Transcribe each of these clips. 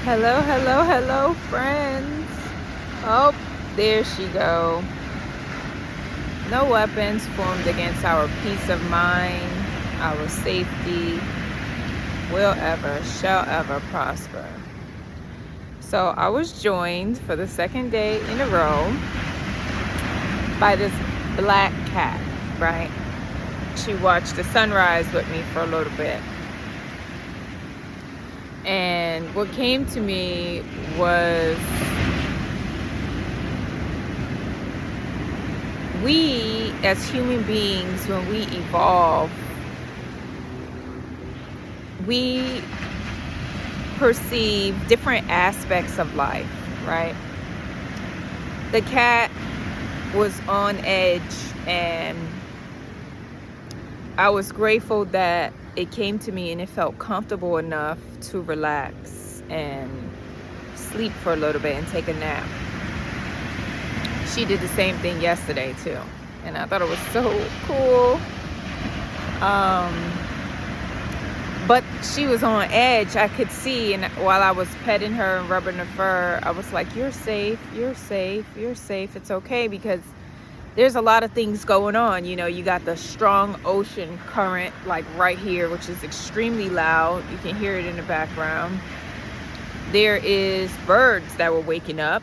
Hello, hello, hello, friends. Oh, there she go. No weapons formed against our peace of mind, our safety, will ever, shall ever prosper. So I was joined for the second day in a row by this black cat, right? She watched the sunrise with me for a little bit. And what came to me was we as human beings, when we evolve, we perceive different aspects of life, right? The cat was on edge, and I was grateful that it came to me and it felt comfortable enough to relax and sleep for a little bit and take a nap. She did the same thing yesterday too, and I thought it was so cool. But she was on edge. I could see, and while I was petting her and rubbing her fur, I was like, you're safe, you're safe, you're safe. It's okay, because there's a lot of things going on. You know, you got the strong ocean current like right here, which is extremely loud. You can hear it in the background. There is birds that were waking up.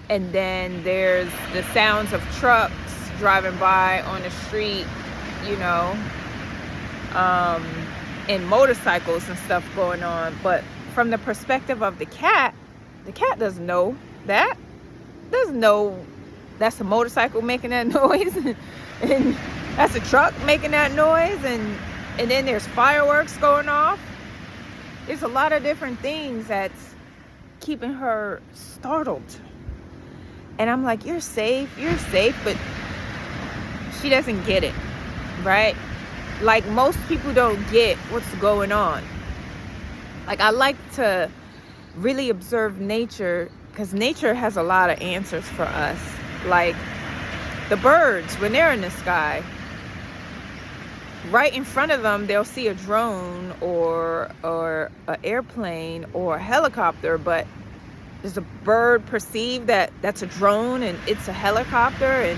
And then there's the sounds of trucks driving by on the street, you know, and motorcycles and stuff going on. But from the perspective of the cat doesn't know that. Doesn't know that's a motorcycle making that noise, and that's a truck making that noise, and then there's fireworks going off. There's a lot of different things that's keeping her startled. And I'm like, you're safe, but she doesn't get it, right? Like, most people don't get what's going on. Like, I like to really observe nature, because nature has a lot of answers for us. Like the birds, when they're in the sky, right in front of them, they'll see a drone or an airplane or a helicopter, but does a bird perceive that that's a drone and it's a helicopter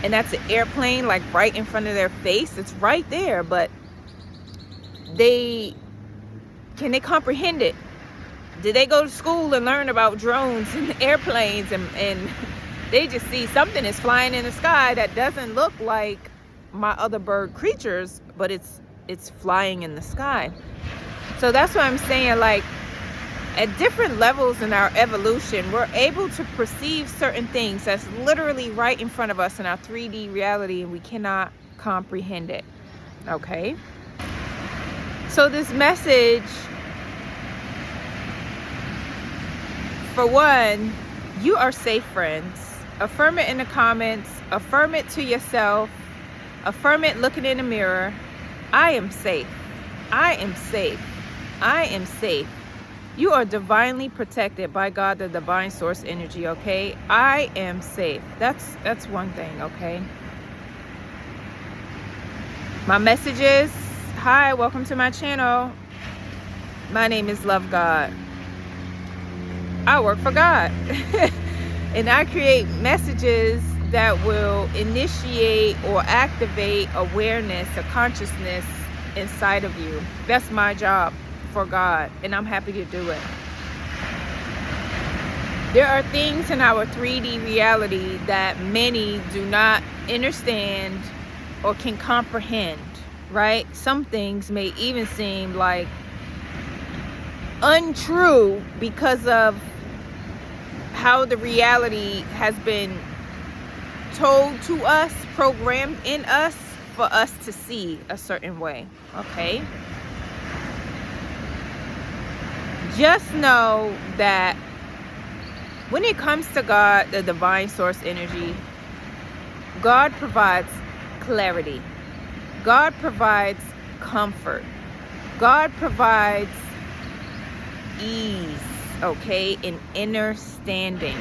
and that's an airplane, like right in front of their face? It's right there, but can they comprehend it? Did they go to school and learn about drones and airplanes, and they just see something is flying in the sky that doesn't look like my other bird creatures, but it's flying in the sky. So that's what I'm saying. Like, at different levels in our evolution, we're able to perceive certain things that's literally right in front of us in our 3D reality, and we cannot comprehend it. Okay? So this message, for one, you are safe, friends. Affirm it in the comments. Affirm it to yourself. Affirm it looking in the mirror. I am safe. I am safe. I am safe. You are divinely protected by God, the divine source energy, okay? I am safe. That's one thing, okay? My message is, hi, welcome to my channel. My name is Love God. I work for God. And I create messages that will initiate or activate awareness or consciousness inside of you. That's my job for God, and I'm happy to do it. There are things in our 3D reality that many do not understand or can comprehend, right? Some things may even seem like untrue because of how the reality has been told to us, programmed in us for us to see a certain way, okay? Just know that when it comes to God, the divine source energy, God provides clarity. God provides comfort. God provides ease, okay, and understanding.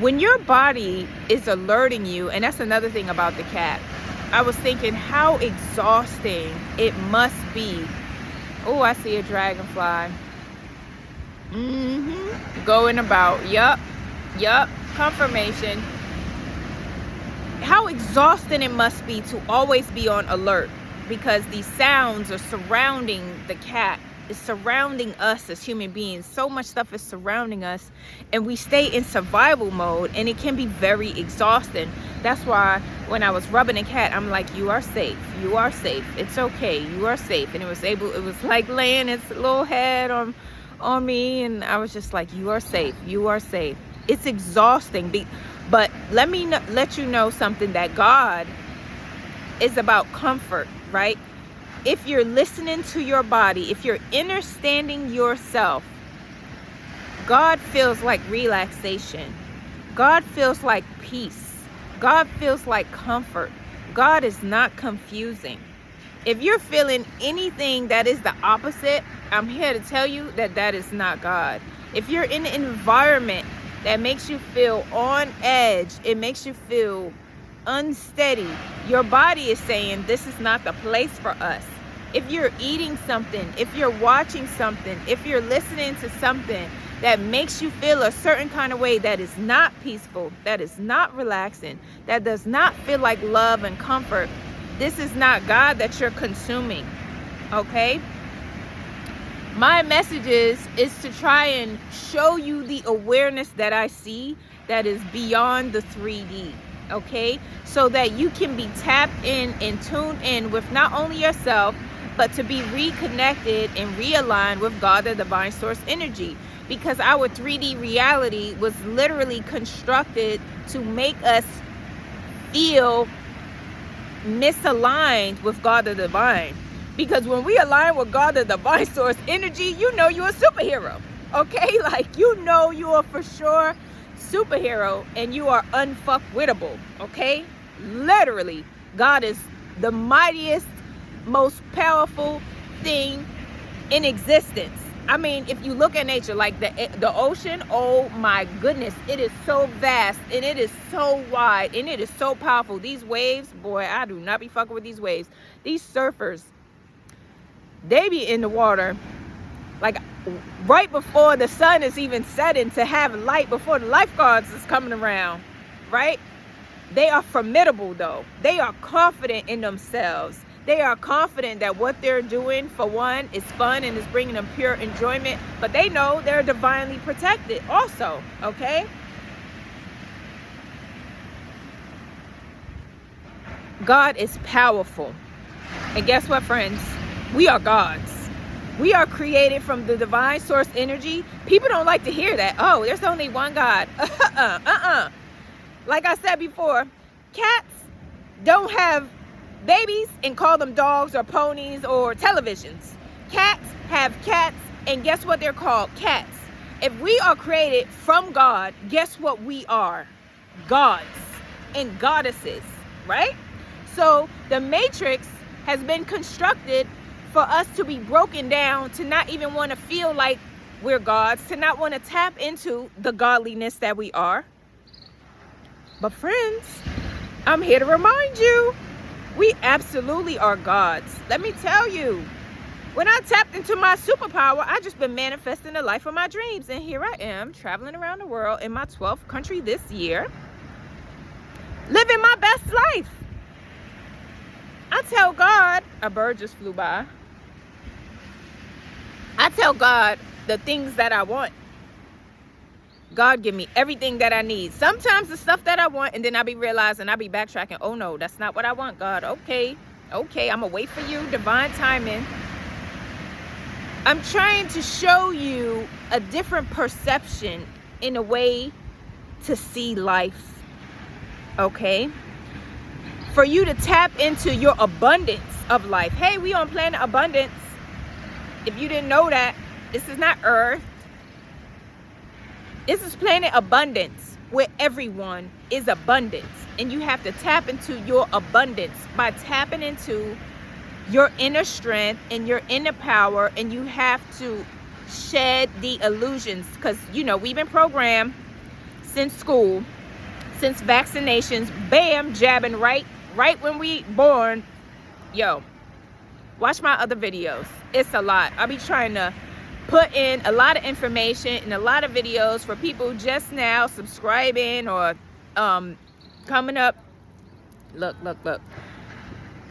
When your body is alerting you, and that's another thing about the cat, I was thinking how exhausting it must be. Oh, I see a dragonfly. Going about. Yup. Confirmation. How exhausting it must be to always be on alert, because these sounds are surrounding the cat. It's surrounding us as human beings. So much stuff is surrounding us, and we stay in survival mode, and it can be very exhausting. That's why when I was rubbing the cat, I'm like, you are safe. You are safe. It's okay. You are safe. And it was like laying its little head on me, and I was just like, you are safe. You are safe. It's exhausting. But let me let you know something, that God is about comfort, right? If you're listening to your body, if you're understanding yourself, God feels like relaxation. God feels like peace. God feels like comfort. God is not confusing. If you're feeling anything that is the opposite, I'm here to tell you that that is not God. If you're in an environment that makes you feel on edge, it makes you feel unsteady, your body is saying this is not the place for us. If you're eating something, if you're watching something, if you're listening to something that makes you feel a certain kind of way that is not peaceful, that is not relaxing, that does not feel like love and comfort, this is not God that you're consuming, okay? My message is to try and show you the awareness that I see that is beyond the 3D, okay? So that you can be tapped in and tuned in with not only yourself, but to be reconnected and realigned with God, the divine source energy. Because our 3D reality was literally constructed to make us feel misaligned with God, the divine. Because when we align with God, the divine source energy, you know you're a superhero, okay? Like, you know you are for sure superhero, and you are unfuckwittable, okay? Literally, God is the mightiest, most powerful thing in existence. I mean, if you look at nature, like the ocean, oh my goodness, it is so vast, and it is so wide, and it is so powerful. These waves, boy, I do not be fucking with these waves. These surfers, they be in the water like right before the sun is even setting, to have light before the lifeguards is coming around, right? They are formidable though. They are confident in themselves. They are confident that what they're doing, for one, is fun and is bringing them pure enjoyment, but they know they're divinely protected also, okay? God is powerful. And guess what, friends? We are gods. We are created from the divine source energy. People don't like to hear that. Oh, there's only one God. Like I said before, cats don't have babies and call them dogs or ponies or televisions. Cats have cats, and guess what they're called? Cats. If we are created from God, guess what we are? Gods and goddesses, right? So the matrix has been constructed for us to be broken down, to not even want to feel like we're gods, to not want to tap into the godliness that we are. But friends, I'm here to remind you, we absolutely are gods. Let me tell you, when I tapped into my superpower, I just been manifesting the life of my dreams. And here I am, traveling around the world in my 12th country this year, living my best life. I tell God, a bird just flew by. I tell God the things that I want. God give me everything that I need. Sometimes the stuff that I want, and then I be realizing, I be backtracking. Oh no, that's not what I want, God. Okay, I'm gonna wait for you, divine timing. I'm trying to show you a different perception in a way to see life, okay? For you to tap into your abundance of life. Hey, we on planet abundance. If you didn't know that, this is not Earth. This is planet abundance, where everyone is abundance. And you have to tap into your abundance by tapping into your inner strength and your inner power. And you have to shed the illusions, because, you know, we've been programmed since school, since vaccinations, bam, jabbing right when we born. Yo, watch my other videos. It's a lot. I'll be trying to put in a lot of information and a lot of videos for people just now subscribing or coming up. Look,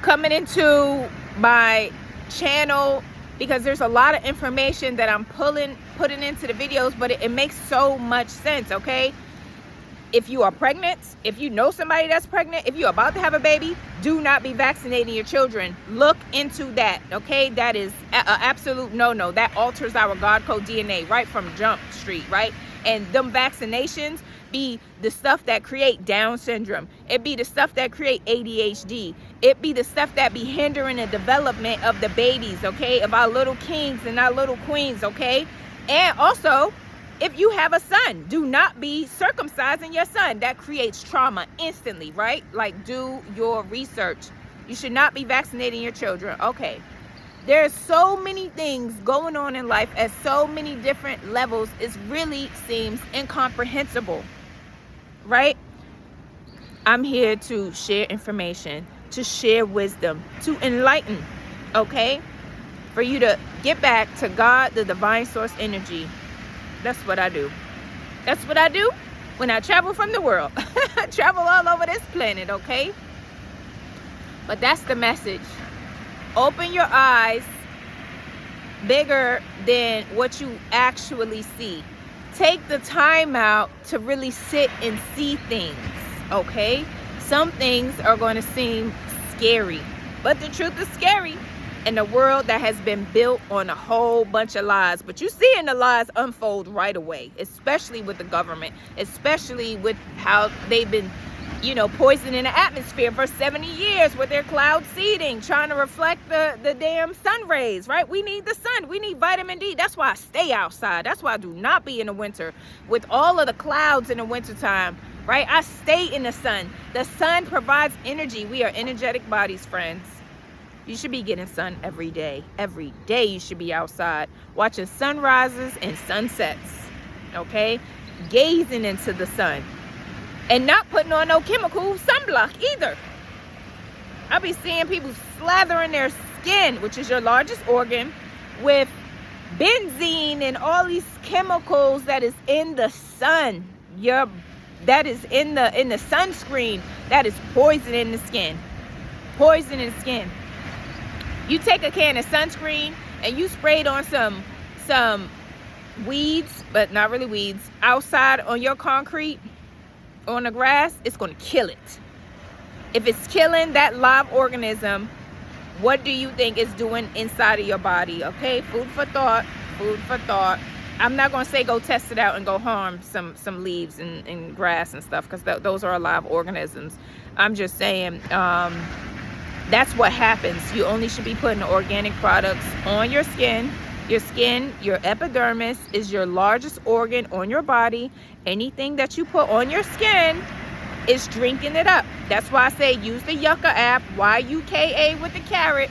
coming into my channel, because there's a lot of information that I'm putting into the videos, but it makes so much sense. Okay, if you are pregnant, if you know somebody that's pregnant, if you're about to have a baby, do not be vaccinating your children. Look into that. Okay, that is an absolute no. That alters our God code DNA right from Jump Street, right? And them vaccinations be the stuff that create Down syndrome. It be the stuff that create ADHD. It be the stuff that be hindering the development of the babies, okay, of our little kings and our little queens, okay? And also, if you have a son, do not be circumcising your son. That creates trauma instantly, right? Like, do your research. You should not be vaccinating your children. Okay. There's so many things going on in life at so many different levels. It really seems incomprehensible, right? I'm here to share information, to share wisdom, to enlighten, okay? For you to get back to God, the divine source energy. That's what I do. That's what I do when I travel from the world. I travel all over this planet, okay? But that's the message. Open your eyes bigger than what you actually see. Take the time out to really sit and see things, okay? Some things are going to seem scary, but the truth is scary in a world that has been built on a whole bunch of lies. But you're seeing the lies unfold right away, especially with the government, especially with how they've been, you know, poisoning the atmosphere for 70 years with their cloud seeding, trying to reflect the damn sun rays, right? We need the sun. We need vitamin D. That's why I stay outside. That's why I do not be in the winter with all of the clouds in the wintertime, right? I stay in the sun. The sun provides energy. We are energetic bodies, friends. You should be getting sun every day. Every day you should be outside watching sunrises and sunsets, okay? Gazing into the sun. And not putting on no chemical sunblock either. I be seeing people slathering their skin, which is your largest organ, with benzene and all these chemicals that is in the sun. That is in the sunscreen. That is poisoning the skin. Poisoning the skin. You take a can of sunscreen and you spray it on some weeds, but not really weeds, outside on your concrete, on the grass, it's going to kill it. If it's killing that live organism, what do you think it's doing inside of your body? Okay, food for thought. Food for thought. I'm not going to say go test it out and go harm some leaves and grass and stuff, because those are alive organisms. I'm just saying that's what happens. You only should be putting organic products on your skin. Your skin, your epidermis, is your largest organ on your body. Anything that you put on your skin is drinking it up. That's why I say use the Yucca app, YUKA with the carrot,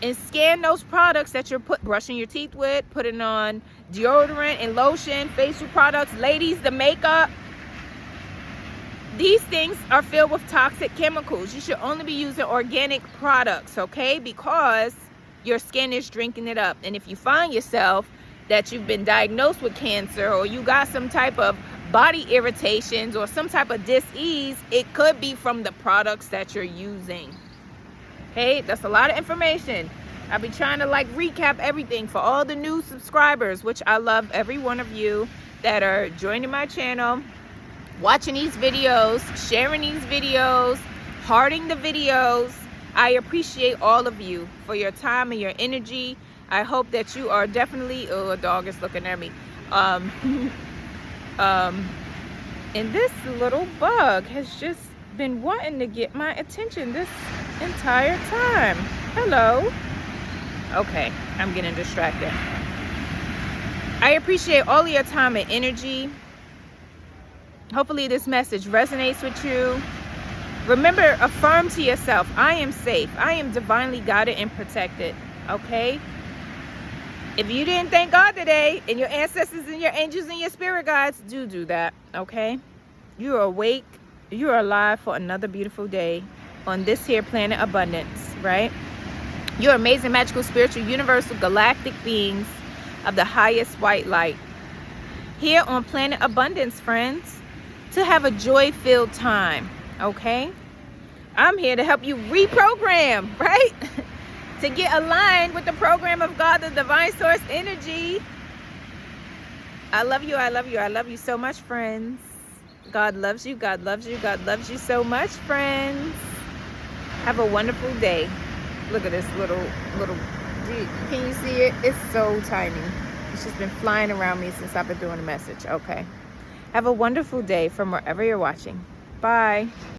and scan those products that you're brushing your teeth with, putting on deodorant and lotion, facial products, ladies, the makeup. These things are filled with toxic chemicals. You should only be using organic products, okay? Because your skin is drinking it up. And if you find yourself that you've been diagnosed with cancer, or you got some type of body irritations or some type of dis-ease, it could be from the products that you're using. Okay, that's a lot of information. I'll be trying to like recap everything for all the new subscribers, which I love every one of you that are joining my channel, watching these videos, sharing these videos, hearting the videos. I appreciate all of you for your time and your energy. I hope that you are definitely, oh, a dog is looking at me. And this little bug has just been wanting to get my attention this entire time. Hello. Okay, I'm getting distracted. I appreciate all of your time and energy. Hopefully this message resonates with you. Remember, affirm to yourself, I am safe. I am divinely guided and protected. Okay? If you didn't thank God today, and your ancestors and your angels and your spirit guides, do that. Okay? You are awake. You are alive for another beautiful day on this here planet abundance, right? You're amazing, magical, spiritual, universal, galactic beings of the highest white light. Here on Planet Abundance, friends, to have a joy-filled time, okay? I'm here to help you reprogram, right? To get aligned with the program of God, the divine source energy. I love you, I love you, I love you so much, friends. God loves you, God loves you, God loves you so much, friends. Have a wonderful day. Look at this little, can you see it? It's so tiny. It's just been flying around me since I've been doing a message. Okay. Have a wonderful day from wherever you're watching. Bye.